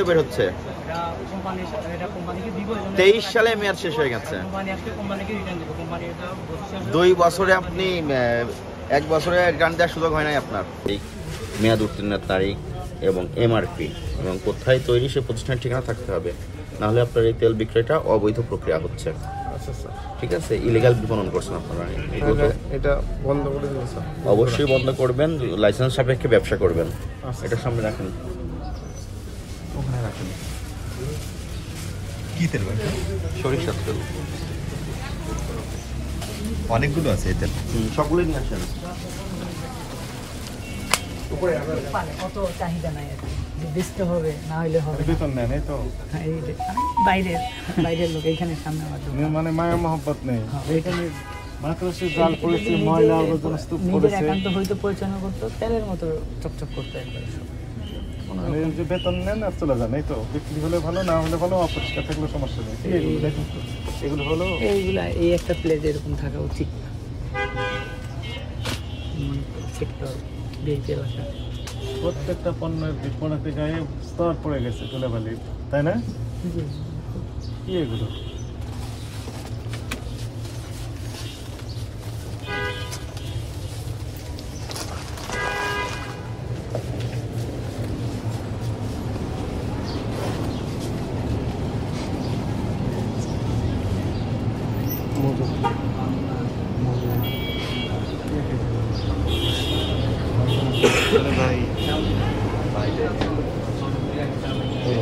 বের হচ্ছে 23 সালে মেয়াদ শেষ হয়ে গেছে। 2 বছরে আপনি 1 বছরে রিটার্ন দেওয়ার সুযোগ হয় নাই আপনার। মেয়াদ উত্তীর্ণের তারিখ এবং এমআরপি এবং কোথায় তৈরি সে প্রতিষ্ঠানের ঠিকানা থাকতে হবে, নাহলে আপনার এই তেল বিক্রয়টা অবৈধ প্রক্রিয়া হচ্ছে। ঠিক আছে, ইলিগাল বিপণন করছেন আপনারা। এটা বন্ধ করে দিন স্যার। অবশ্যই বন্ধ করবেন, লাইসেন্স সাপেক্ষে ব্যবসা করবেন। এটা সামনে রাখেন, ওখানে রাখেন। কি তেল ভাই? সরিষার তেল অনেকগুলো আছে এই তেল। সবগুলোই নিয়ে আসেন। অত চাহিদা নাই আর কি, বেচতে হবে না হইলে হবে না। বেতন নেন এই তো, হ্যাঁ, এই যে বাইরের লোক এইখানে সামনে আমার দোকান। মানে মায়া মহব্বত নেই হ্যাঁ, এখানে। মাকড়সে জাল পড়েছে, ময়লা আবর্জনা স্তূপ নিজের পড়েছে। একান্ত হয়তো পরিচালনা করতো, তেলের মতো চকচক করতো একবারে সব। মানে এই যে বেতন নেন আর চলে যান, এই তো। বিক্রি হলে ভালো, না হলে ভালো, অপরিষ্কার থাকলে সমস্যা নেই। এগুলো দেখুন তো, এগুলো হলো এইগুলা এই একটা প্লেট এরকম থাকা উচিত সেক্টর বিএপি এলাকা। প্রত্যেকটা পণ্যের বিপণাতে গায়ে স্তর পড়ে গেছে ধুলাবালির, তাই না? কি এগুলো? ভাই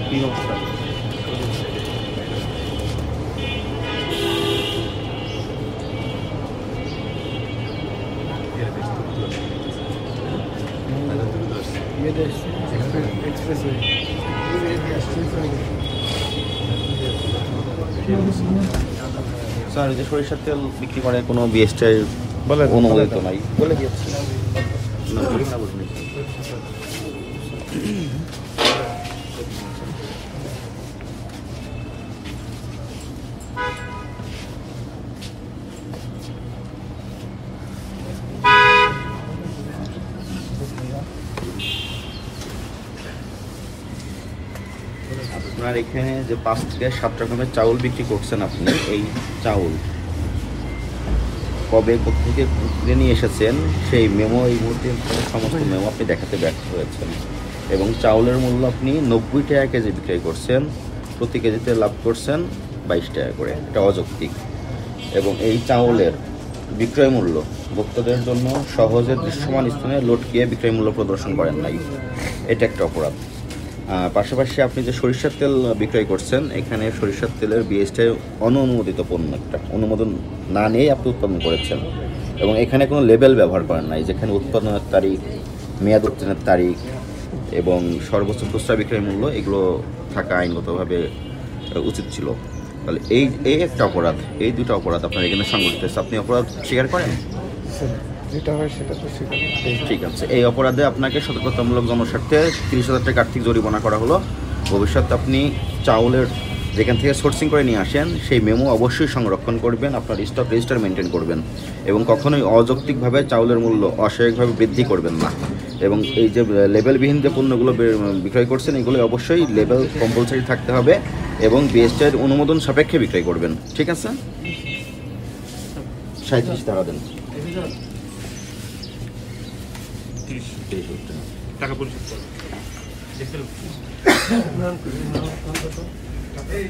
কি অবস্থা? স্যার, এই যে সরিষার তেল বিক্রি করে কোনো বিএসটিআই অনুমোদিত নাই বলে দিয়েছি। না, বলি না, বুঝলি। আপনার এখানে যে 5 থেকে 7 রকমের চাউল বিক্রি করছেন আপনি, এই চাউল কবে কোথেকে কিনে নিয়ে এসেছেন সেই মেমো এই মুহূর্তে সমস্ত মেমো আপনি দেখাতে ব্যর্থ হয়েছেন। এবং চাউলের মূল্য আপনি 90 টাকা কেজি বিক্রয় করছেন, প্রতি কেজিতে লাভ করছেন 22 টাকা করে। এটা অযৌক্তিক। এবং এই চাউলের বিক্রয় মূল্য ভোক্তাদের জন্য সহজে দৃশ্যমান স্থানে লটকিয়ে বিক্রয় মূল্য প্রদর্শন করেন নাই, এটা একটা অপরাধ। পাশাপাশি আপনি যে সরিষার তেল বিক্রয় করছেন, এখানে সরিষার তেলের বিএসটিআই অনুমোদিত পণ্য, একটা অনুমোদন না নিয়েই আপনি উৎপাদন করেছেন। এবং এখানে কোনো লেবেল ব্যবহার করেন নাই, যেখানে উৎপাদনের তারিখ, মেয়াদ উত্তীর্ণের তারিখ এবং সর্বোচ্চ খুচরা বিক্রয় মূল্য এগুলো থাকা আইনগতভাবে উচিত ছিল। তাহলে এই একটা অপরাধ, এই দুটো অপরাধ আপনার এখানে সংগঠিত হয়েছে। আপনি অপরাধ স্বীকার করেন? যেটা হয় সেটা তো স্বীকার। ঠিক আছে, এই অপরাধে আপনাকে সতর্কতামূলক জনস্বার্থে 30,000 টাকা আর্থিক জরিমানা করা হলো। ভবিষ্যতে আপনি চাউলের যেখান থেকে সোর্সিং করে নিয়ে আসেন সেই মেমো অবশ্যই সংরক্ষণ করবেন, আপনার স্টক রেজিস্টার মেনটেন করবেন এবং কখনোই অযৌক্তিকভাবে চাউলের মূল্য অস্বাভাবিকভাবে বৃদ্ধি করবেন না। এবং এই যে লেবেলবিহীন যে পণ্যগুলো বিক্রয় করছেন, এগুলো অবশ্যই লেবেল কম্পালসারি থাকতে হবে এবং বিএসটিআইয়ের অনুমোদন সাপেক্ষে বিক্রয় করবেন। ঠিক আছে, 37 টাকা দেন। টাকা পরিশোধ করো। এই